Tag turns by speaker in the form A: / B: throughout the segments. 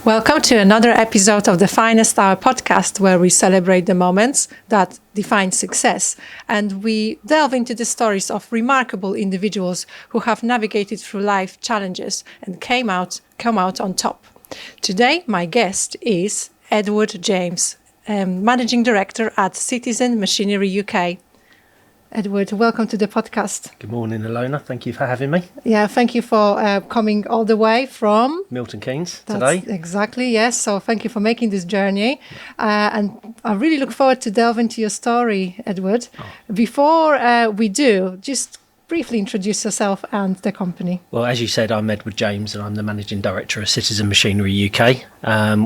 A: Welcome to another episode of the Finest Hour podcast, where we celebrate the moments that define success. And we delve into the stories of remarkable individuals who have navigated through life challenges and come out on top. Today, my guest is Edward James, Managing Director at Citizen Machinery UK. Edward, welcome to the podcast.
B: Good morning, Ilona. Thank you for having me.
A: Yeah, thank you for coming all the way from
B: Milton Keynes today.
A: Exactly, yes. So thank you for making this journey. And I really look forward to delve into your story, Edward. Before we do, just briefly introduce yourself and the company.
B: Well, as you said, I'm Edward James and I'm the Managing Director of Citizen Machinery UK.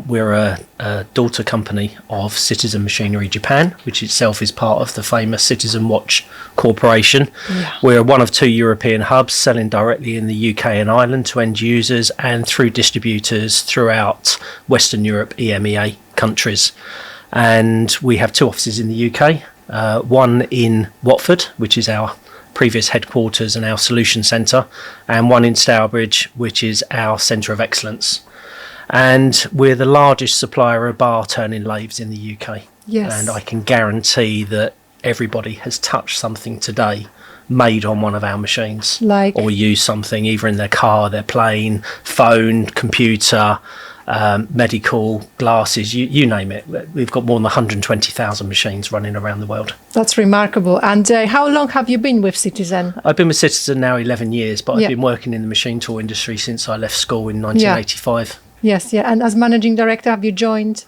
B: We're a daughter company of Citizen Machinery Japan, which itself is part of the famous Citizen Watch Corporation. Yeah. We're one of two European hubs selling directly in the UK and Ireland to end users and through distributors throughout Western Europe, EMEA countries. And we have two offices in the UK, one in Watford, which is our previous headquarters and our solution centre, and one in Stourbridge, which is our centre of excellence. And we're the largest supplier of bar turning lathes in the UK.
A: Yes.
B: And I can guarantee that everybody has touched something today made on one of our machines, or used something either in their car, their plane, phone, computer, medical, glasses, you name it. We've got more than 120,000 machines running around the world. That's
A: remarkable. And how long have you been with Citizen?
B: I've been with Citizen now 11 years, but I've been working in the machine tool industry since I left school in 1985.
A: Yes, yeah. And as Managing Director, have you joined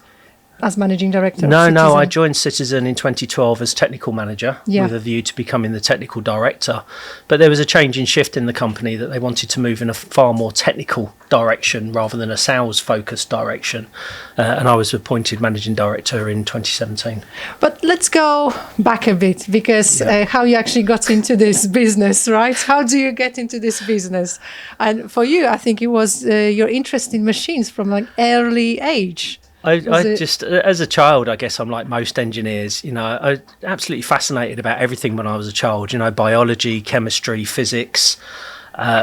A: as Managing Director?
B: No, I joined Citizen in 2012 as Technical Manager with a view to becoming the Technical Director. But there was a change in shift in the company that they wanted to move in a far more technical direction rather than a sales-focused direction. And I was appointed Managing Director in 2017.
A: But let's go back a bit, because how you actually got into this business, right? How do you get into this business? And for you, I think it was your interest in machines from an early age.
B: I just, as a child, I guess I'm like most engineers, I was absolutely fascinated about everything when I was a child, biology, chemistry, physics,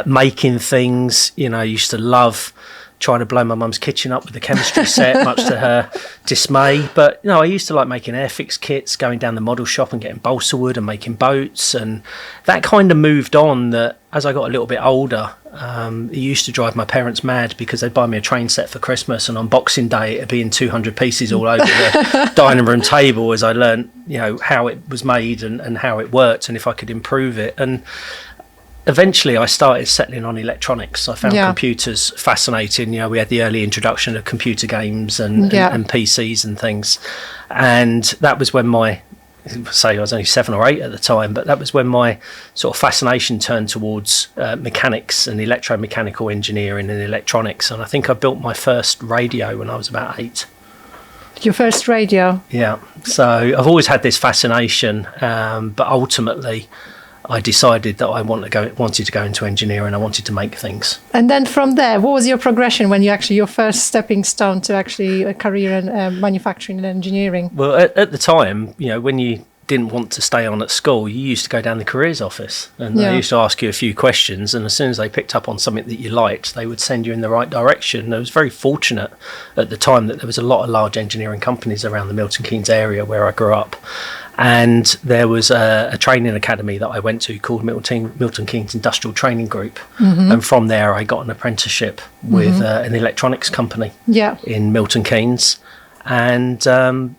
B: making things, I used to love trying to blow my mum's kitchen up with the chemistry set, much to her dismay. But, I used to like making airfix kits, going down the model shop and getting balsa wood and making boats. And that kind of moved on, that as I got a little bit older, it used to drive my parents mad because they'd buy me a train set for Christmas, and on Boxing Day it'd be in 200 pieces all over the dining room table, as I learned, how it was made and how it worked and if I could improve it. And eventually I started settling on electronics. I found computers fascinating. We had the early introduction of computer games and PCs and things. And that was when I was only 7 or 8 at the time, but that was when my sort of fascination turned towards mechanics and electromechanical engineering and electronics. And I think I built my first radio when I was about 8.
A: Your first radio?
B: Yeah. So I've always had this fascination, but ultimately I decided that I wanted to go into engineering. I wanted to make things.
A: And then from there, what was your progression when your first stepping stone to actually a career in manufacturing and engineering?
B: Well, at the time, when you didn't want to stay on at school, you used to go down the careers office and they used to ask you a few questions, and as soon as they picked up on something that you liked, they would send you in the right direction. And I was very fortunate at the time that there was a lot of large engineering companies around the Milton Keynes area where I grew up. And there was a training academy that I went to called Milton Keynes Industrial Training Group. Mm-hmm. And from there, I got an apprenticeship with an electronics company in Milton Keynes. And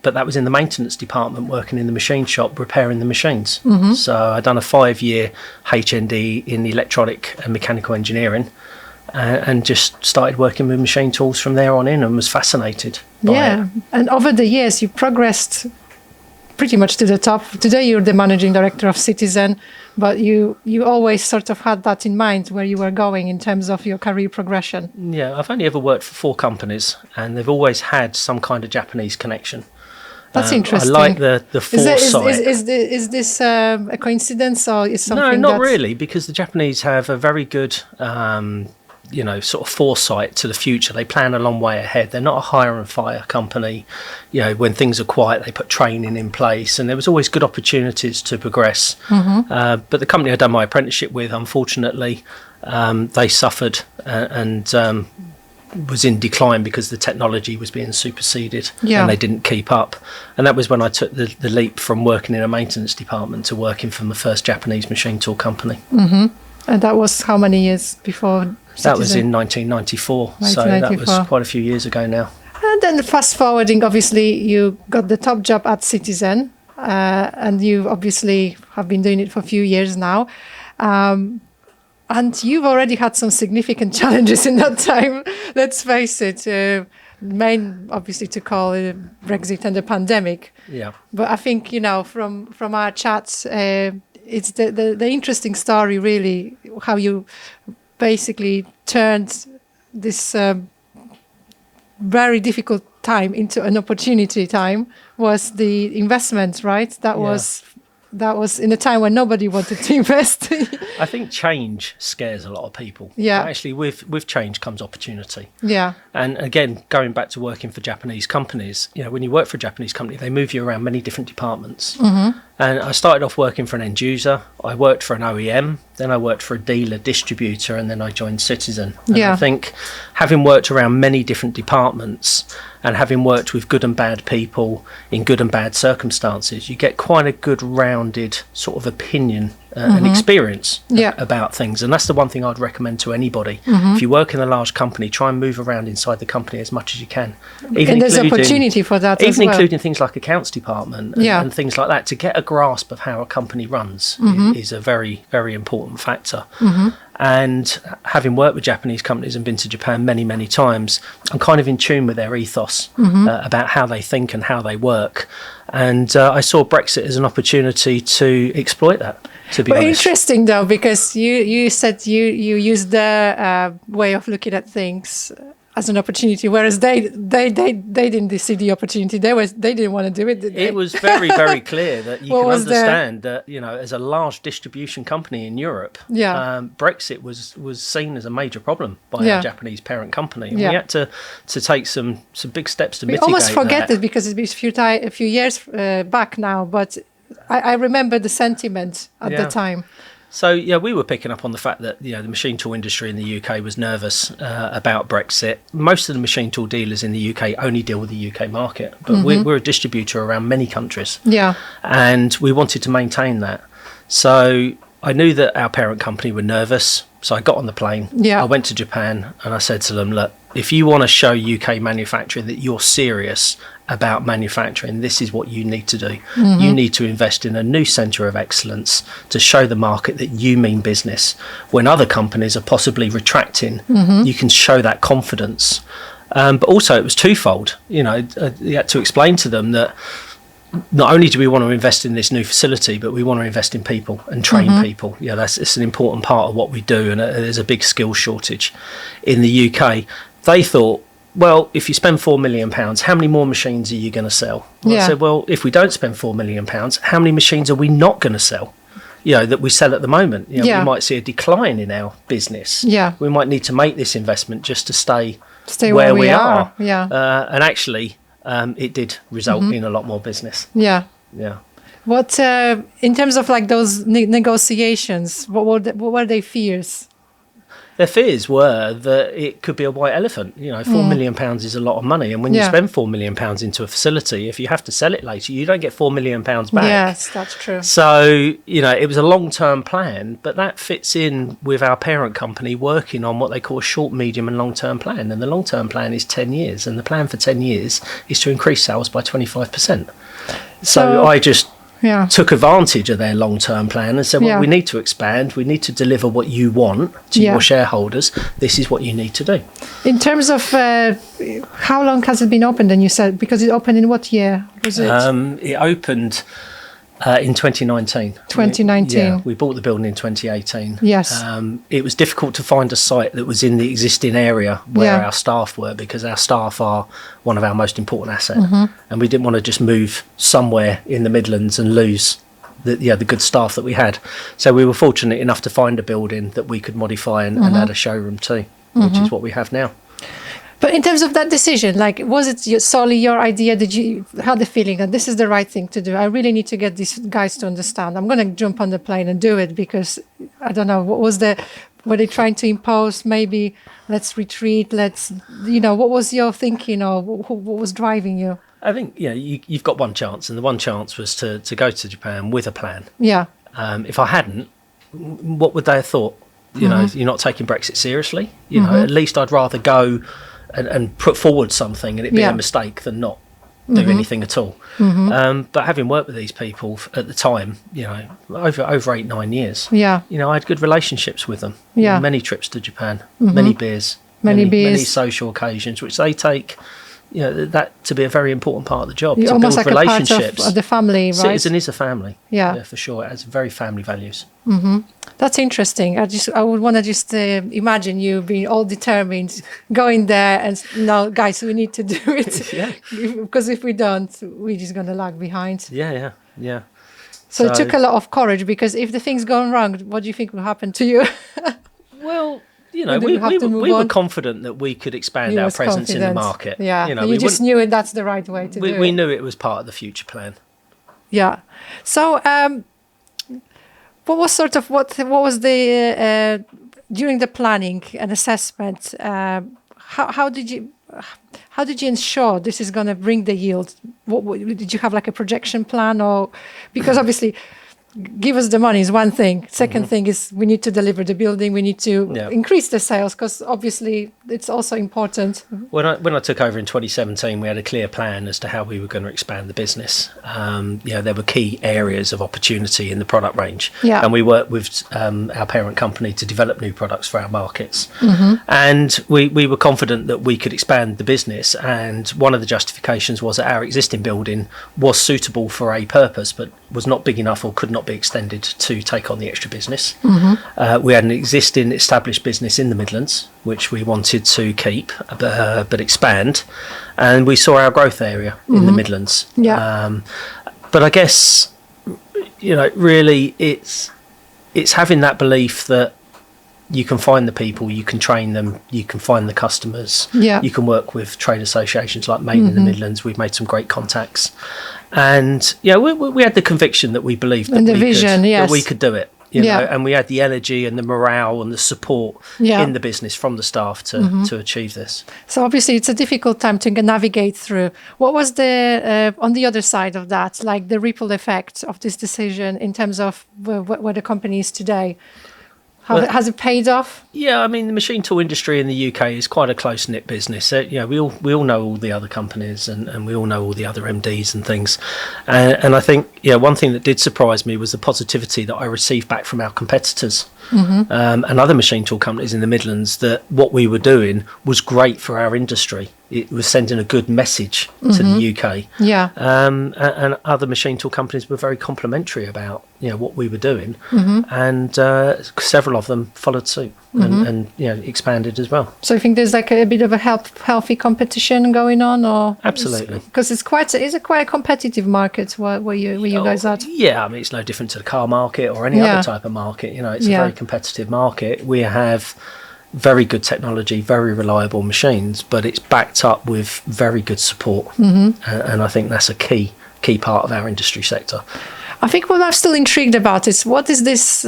B: but that was in the maintenance department, working in the machine shop, repairing the machines. Mm-hmm. So I'd done a 5-year HND in electronic and mechanical engineering. And just started working with machine tools from there on in, and was fascinated by it.
A: And over the years, you progressed pretty much to the top. Today you're the Managing Director of Citizen, but you always sort of had that in mind where you were going in terms of your career progression.
B: Yeah, I've only ever worked for 4 companies, and they've always had some kind of Japanese connection.
A: That's interesting.
B: I like the foresight.
A: Is this a coincidence, or is something?
B: No, not really, because the Japanese have a very good sort of foresight to the future. They plan a long way ahead. They're not a hire and fire company. When things are quiet, they put training in place, and there was always good opportunities to progress. Mm-hmm. But the company I'd done my apprenticeship with, unfortunately, they suffered and was in decline because the technology was being superseded
A: Yeah.
B: and they didn't keep up. And that was when I took the leap from working in a maintenance department to working from the first Japanese machine tool company.
A: And that was how many years before?
B: That was
A: Citizen?
B: in 1994, so that
A: 1994.
B: was quite a few years ago now.
A: And then fast forwarding, obviously, you got the top job at Citizen, and you obviously have been doing it for a few years now. And you've already had some significant challenges in that time. Let's face it, main, obviously, to call it Brexit and the pandemic.
B: Yeah.
A: But I think, from our chats, it's the interesting story, really, how you basically turned this very difficult time into an opportunity time was the investment, right? That was in a time when nobody wanted to invest.
B: I think change scares a lot of people.
A: Yeah.
B: Actually, with change comes opportunity.
A: Yeah.
B: And again, going back to working for Japanese companies, when you work for a Japanese company, they move you around many different departments. And I started off working for an end user. I worked for an OEM, then I worked for a dealer, distributor, and then I joined Citizen. And
A: Yeah.
B: I think having worked around many different departments and having worked with good and bad people in good and bad circumstances, you get quite a good rounded sort of opinion and experience
A: Yeah.
B: about things. And that's the one thing I'd recommend to anybody. If you work in a large company, try and move around inside the company as much as you can.
A: And there's opportunity for that as
B: even
A: well.
B: including things like accounts department and,
A: Yeah.
B: and things like that, to get a grasp of how a company runs is a very, very important factor. And having worked with Japanese companies and been to Japan many, many times, I'm kind of in tune with their ethos about how they think and how they work. And I saw Brexit as an opportunity to exploit that, to be
A: But
B: honest.
A: interesting though, because you said you used their way of looking at things as an opportunity, whereas they didn't see the opportunity. They didn't want to do it. Did they?
B: It was very, very clear that you
A: What
B: can
A: was there?
B: understand that, as a large distribution company in Europe,
A: Yeah.
B: Brexit was seen as a major problem by
A: Yeah.
B: our Japanese parent company. And
A: Yeah.
B: we had to take some big steps to
A: We
B: mitigate
A: almost forget
B: that.
A: it because it's been a few years back now, but I remember the sentiment at the
B: Yeah.
A: time.
B: So, we were picking up on the fact that, the machine tool industry in the UK was nervous about Brexit. Most of the machine tool dealers in the UK only deal with the UK market, but we're a distributor around many countries.
A: Yeah.
B: And we wanted to maintain that. So I knew that our parent company were nervous. So I got on the plane.
A: Yeah.
B: I went to Japan and I said to them, look, if you want to show UK manufacturing that you're serious about manufacturing, this is what you need to do. You need to invest in a new centre of excellence to show the market that you mean business. When other companies are possibly retracting, you can show that confidence. But also it was twofold. You had to explain to them that not only do we want to invest in this new facility, but we want to invest in people and train people. It's an important part of what we do, and there's a big skill shortage in the UK. They thought, well, if you spend £4 million, how many more machines are you going to sell? Well,
A: Yeah.
B: I said, well, if we don't spend £4 million, how many machines are we not going to sell? That we sell at the moment.
A: Yeah.
B: We might see a decline in our business.
A: Yeah.
B: We might need to make this investment just to stay
A: Where we are. Yeah.
B: And actually, it did result in a lot more business.
A: Yeah.
B: Yeah.
A: What in terms of like those negotiations? What were their fears?
B: Their fears were that it could be a white elephant. £4 million is a lot of money. And when you
A: Yeah.
B: spend £4 million into a facility, if you have to sell it later, you don't get £4 million back.
A: Yes, that's true.
B: So, it was a long-term plan, but that fits in with our parent company working on what they call a short, medium and long-term plan. And the long-term plan is 10 years. And the plan for 10 years is to increase sales by 25%. So I just
A: Yeah.
B: took advantage of their long-term plan and said, well,
A: Yeah.
B: we need to expand. We need to deliver what you want to
A: Yeah.
B: your shareholders. This is what you need to do.
A: In terms of how long has it been open? Then you said because it opened in what year was it?
B: It opened in 2019.
A: 2019.
B: Yeah, we bought the building in 2018.
A: Yes.
B: It was difficult to find a site that was in the existing area where
A: Yeah.
B: our staff were, because our staff are one of our most important assets.
A: Mm-hmm.
B: And we didn't want to just move somewhere in the Midlands and lose the good staff that we had. So we were fortunate enough to find a building that we could modify and add a showroom to, which is what we have now.
A: But in terms of that decision, like, was it solely your idea? Did you had the feeling that this is the right thing to do? I really need to get these guys to understand. I'm going to jump on the plane and do it because I don't know, were they trying to impose maybe let's retreat, what was your thinking, or what was driving you?
B: I think, you've got one chance, and the one chance was to go to Japan with a plan.
A: Yeah.
B: If I hadn't, what would they have thought? You're not taking Brexit seriously. At least I'd rather go and put forward something and it be a mistake than not do anything at all. But having worked with these people at the time, over 8-9 years, I had good relationships with them.
A: Yeah.
B: Many trips to Japan, many beers, many social occasions, which they take, that to be a very important part of the job, to
A: almost
B: build
A: like
B: relationships.
A: A part of the family, right?
B: Citizen is a family.
A: Yeah,
B: for sure. It has very family values.
A: That's interesting. I would want to just imagine you being all determined, going there and no, guys, we need to do it. Because if we don't, we're just going to lag behind.
B: Yeah.
A: So it took a lot of courage, because if the thing's gone wrong, what do you think will happen to you?
B: Well, we were confident that we could expand our presence in the market.
A: Yeah, you just knew that's the right way to do it.
B: We knew it was part of the future plan. Yeah.
A: So, what was the during the planning and assessment? How did you ensure this is going to bring the yield? Did you have like a projection plan, or because obviously, give us the money is one thing. Second thing is we need to deliver the building. We need to increase the sales, because obviously it's also important.
B: When I took over in 2017, we had a clear plan as to how we were going to expand the business. There were key areas of opportunity in the product range, and we worked with our parent company to develop new products for our markets. And we were confident that we could expand the business. And one of the justifications was that our existing building was suitable for a purpose, but was not big enough or could not be extended to take on the extra business. We had an existing established business in the Midlands, which we wanted to keep but expand, and we saw our growth area in the Midlands. But I guess really it's having that belief that you can find the people, you can train them, you can find the customers, you can work with trade associations like Maine in the Midlands. We've made some great contacts, and we had the conviction that we believed that that we could do it. And we had the energy and the morale and the support in the business from the staff to achieve this.
A: So obviously it's a difficult time to navigate through. What was the on the other side of that, like the ripple effect of this decision in terms of where the company is today? Has it paid off?
B: Yeah, I mean, the machine tool industry in the UK is quite a close-knit business. We all know all the other companies, and we all know all the other MDs and things. And I think, one thing that did surprise me was the positivity that I received back from our competitors and other machine tool companies in the Midlands, that what we were doing was great for our industry. It was sending a good message to the UK. And other machine tool companies were very complimentary about what we were doing, and several of them followed suit and expanded as well.
A: So you think there's like a bit of a healthy competition going on, or
B: absolutely,
A: because it's quite a competitive market where you guys are?
B: Yeah, I mean, it's no different to the car market or any other type of market. It's a very competitive market. We have very good technology, very reliable machines, but it's backed up with very good support, and I think that's a key part of our industry sector.
A: I think what I'm still intrigued about is what is this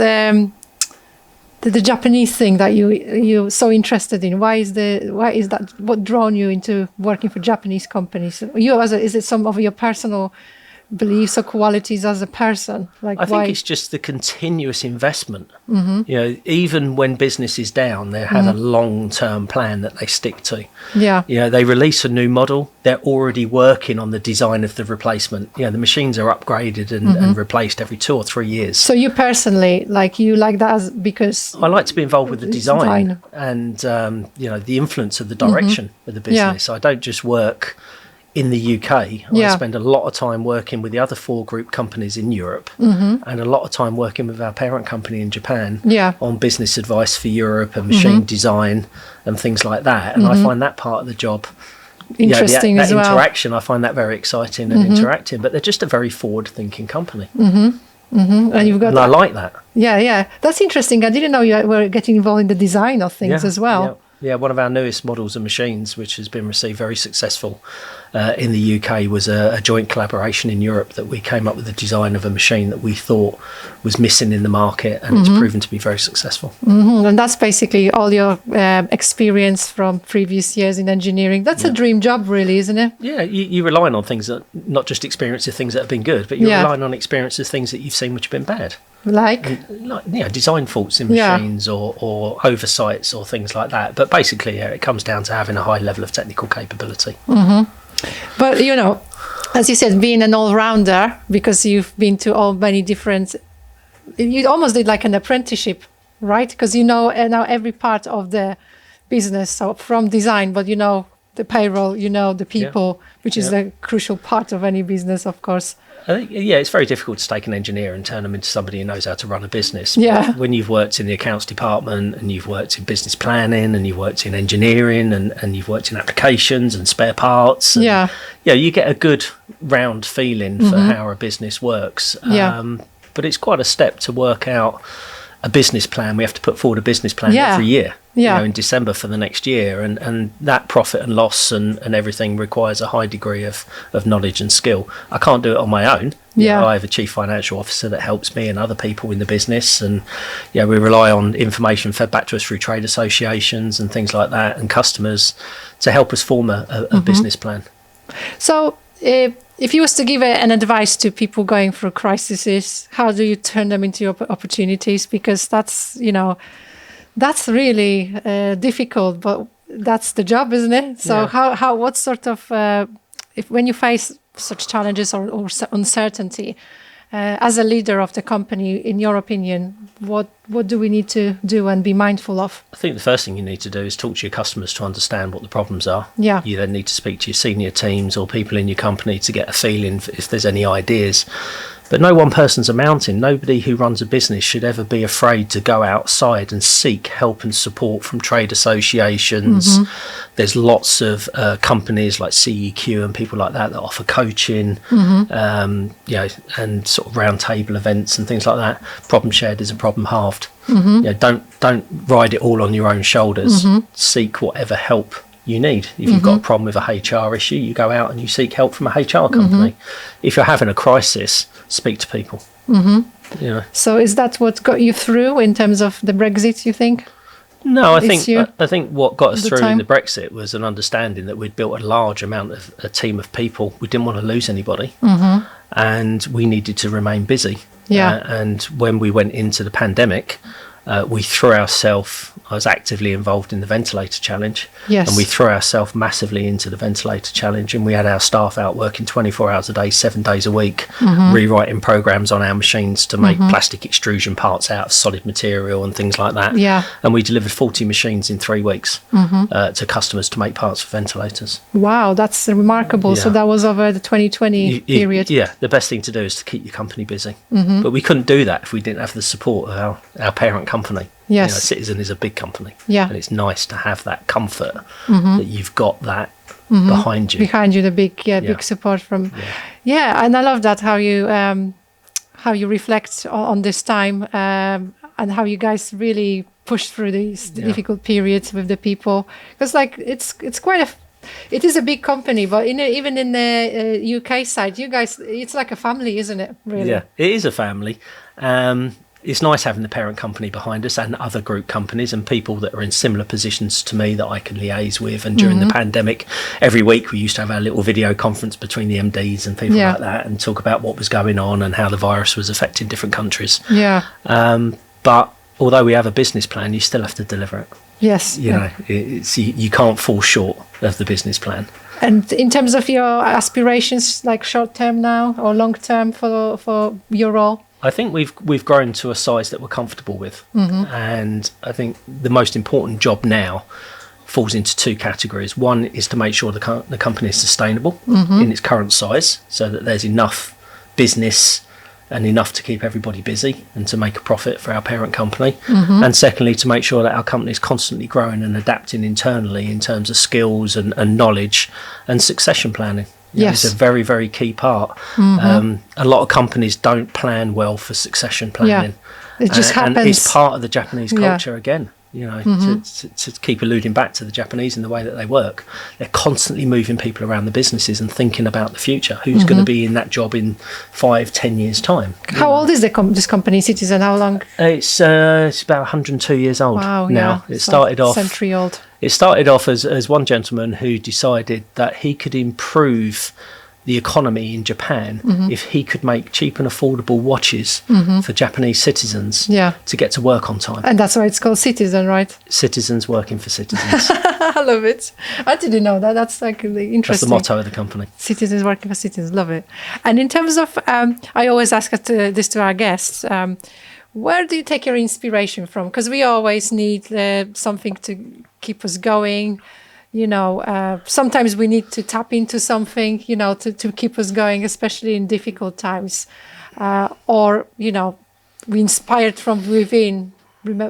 A: the Japanese thing that you're so interested in? Why is that? What drawn you into working for Japanese companies? Is it some of your personal beliefs or qualities as a person?
B: I think it's just the continuous investment. Even when business is down, they have a long-term plan that they stick to. They release a new model, they're already working on the design of the replacement. The machines are upgraded and replaced every 2 or 3 years.
A: So you personally you like that because I
B: like to be involved with the design and the influence of the direction of the business. I don't just work in the UK. I spend a lot of time working with the other 4 group companies in Europe, and a lot of time working with our parent company in Japan on business advice for Europe and machine design and things like that. And I find that part of the job interesting as well. Interaction, I find that very exciting and interacting. But they're just a very forward-thinking company. And I like that.
A: That's interesting. I didn't know you were getting involved in the design of things as well.
B: Yeah, one of our newest models of machines, which has been received very successful in the UK, was a joint collaboration in Europe that we came up with the design of a machine that we thought was missing in the market, and it's proven to be very successful.
A: And that's basically all your experience from previous years in engineering. That's a dream job, really, isn't it?
B: Yeah, you're relying on things that, not just experience of things that have been good, but you're relying on experience of things that you've seen which have been bad.
A: Like
B: design faults in machines or oversights or things like that. But basically, it comes down to having a high level of technical capability.
A: But, as you said, being an all-rounder, because you've been to all many different... You almost did like an apprenticeship, right? Because now every part of the business, so from design, but the payroll, the people, which is a crucial part of any business, of course.
B: I think, it's very difficult to take an engineer and turn them into somebody who knows how to run a business.
A: Yeah.
B: When you've worked in the accounts department and you've worked in business planning and you've worked in engineering and you've worked in applications and spare parts, and, you get a good round feeling for how a business works. But it's quite a step to work out a business plan. We have to put forward a business plan every year. In December for the next year, and that profit and loss and everything requires a high degree of knowledge and skill. I can't do it on my own. I have a chief financial officer that helps me and other people in the business, and we rely on information fed back to us through trade associations and things like that, and customers to help us form a business plan. So
A: if you was to give an advice to people going through crises, how do you turn them into opportunities? Because that's really difficult, but that's the job, isn't it? So what sort of, when you face such challenges or uncertainty, as a leader of the company, in your opinion, what do we need to do and be mindful of?
B: I think the first thing you need to do is talk to your customers to understand what the problems are.
A: Yeah.
B: You then need to speak to your senior teams or people in your company to get a feeling if there's any ideas. But no one person's a mountain. Nobody who runs a business should ever be afraid to go outside and seek help and support from trade associations. There's lots of companies like CEQ and people like that offer coaching, and sort of round table events and things like that. Problem shared is a problem halved. Don't ride it all on your own shoulders. Seek whatever help you need. If you've got a problem with a HR issue, you go out and you seek help from a HR company. If you're having a crisis, speak to people.
A: So is that what got you through in terms of the Brexit, you think?
B: No, I think what got us through in the Brexit was an understanding that we'd built a large amount of a team of people. We didn't want to lose anybody, and we needed to remain busy. And when we went into the pandemic, we threw ourselves. I was actively involved in the ventilator challenge, and we threw ourselves massively into the ventilator challenge, and we had our staff out working 24 hours a day, 7 days a week, rewriting programs on our machines to make plastic extrusion parts out of solid material and things like that. And we delivered 40 machines in 3 weeks to customers to make parts for ventilators.
A: Wow, that's remarkable. So that was over the 2020 period.
B: The best thing to do is to keep your company busy. But we couldn't do that if we didn't have the support of our parent company. Citizen is a big company, and it's nice to have that comfort that you've got that behind you. The big support from. And I love that how you reflect on this time and how you guys really push through these difficult periods with the people, because it is a big company, but even in the UK side, you guys, it's like a family, isn't it? Really? Yeah, it is a family. It's nice having the parent company behind us and other group companies and people that are in similar positions to me that I can liaise with. And during the pandemic, every week we used to have our little video conference between the MDs and people like that and talk about what was going on and how the virus was affecting different countries. But although we have a business plan, you still have to deliver it.
A: Yes.
B: You can't fall short of the business plan.
A: And in terms of your aspirations, like short term now or long term for your role?
B: I think we've grown to a size that we're comfortable with, and I think the most important job now falls into 2 categories. One is to make sure the company is sustainable in its current size, so that there's enough business and enough to keep everybody busy and to make a profit for our parent company. And secondly, to make sure that our company is constantly growing and adapting internally in terms of skills and knowledge and succession planning. It's a very, very key part. A lot of companies don't plan well for succession planning.
A: It just happens.
B: And it's part of the Japanese culture again. you know, to keep alluding back to the Japanese in the way that they work. They're constantly moving people around the businesses and thinking about the future. Who's going to be in that job in 5-10 years' time?
A: How old is this company, Citizen? How long?
B: It's about 102 years old now.
A: Yeah.
B: It started off
A: century old.
B: It started off as one gentleman who decided that he could improve the economy in Japan if he could make cheap and affordable watches for Japanese citizens to get to work on time.
A: And that's why it's called Citizen, right?
B: Citizens working for citizens.
A: I love it. I didn't know that. That's like really interesting.
B: That's the motto of the company.
A: Citizens working for citizens. Love it. And in terms of, I always ask this to our guests, where do you take your inspiration from? Because we always need something to keep us going. You know, sometimes we need to tap into something, you know, to keep us going, especially in difficult times. Or, you know, we inspired from within,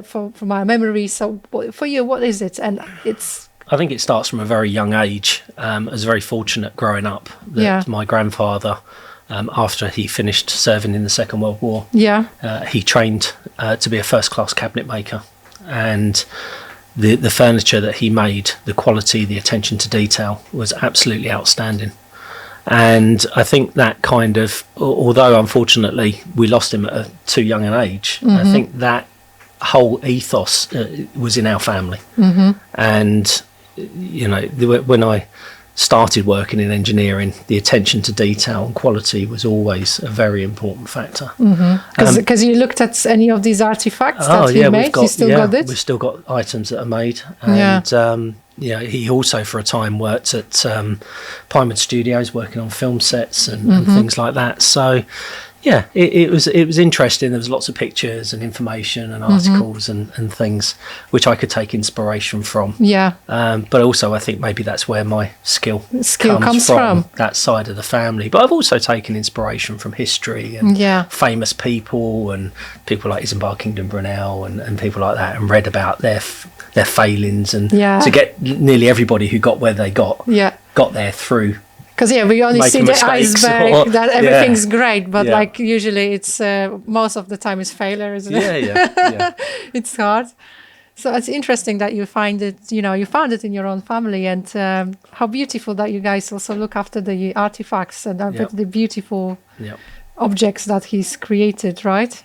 A: from our memories. So for you, what is it? And
B: I think it starts from a very young age. I was very fortunate growing up that my grandfather, after he finished serving in the Second World War, he trained to be a first-class cabinet maker. And the furniture that he made, the quality, the attention to detail was absolutely outstanding. And I think that kind of, although unfortunately we lost him at too young an age, I think that whole ethos was in our family. And, you know, when I started working in engineering, the attention to detail and quality was always a very important factor.
A: Because you looked at any of these artifacts that he made, you still got it?
B: We've still got items that are made. And he also for a time worked at Pinewood Studios working on film sets and things like that. So yeah, it was interesting. There was lots of pictures and information and articles and things which I could take inspiration from. But also I think maybe that's where my skill comes from, that side of the family. But I've also taken inspiration from history and famous people and people like Isambard Kingdom Brunel and people like that, and read about their failings and to get nearly everybody who got where they got there through.
A: Because we only see the iceberg, that everything's great, but like usually it's most of the time is failure, isn't it? It's hard. So it's interesting that you find it, you know, you found it in your own family, and how beautiful that you guys also look after the artifacts and the beautiful objects that he's created, right?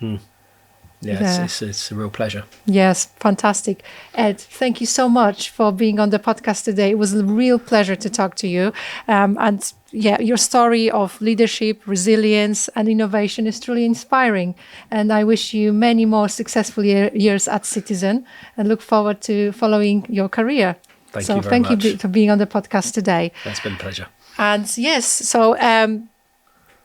B: It's a real pleasure.
A: Yes, fantastic. Ed, thank you so much for being on the podcast today. It was a real pleasure to talk to you. And your story of leadership, resilience and innovation is truly inspiring. And I wish you many more successful years at Citizen and look forward to following your career.
B: Thank you very much.
A: Thank you for being on the podcast today.
B: That's been a pleasure.
A: And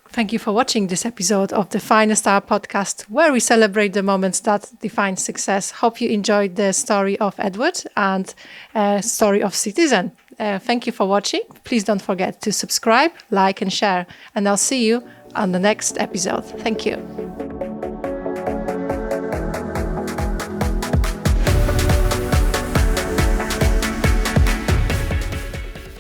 A: thank you for watching this episode of the Finest Hour podcast, where we celebrate the moments that define success. Hope you enjoyed the story of Edward and story of Citizen. Thank you for watching. Please don't forget to subscribe, like and share. And I'll see you on the next episode. Thank you.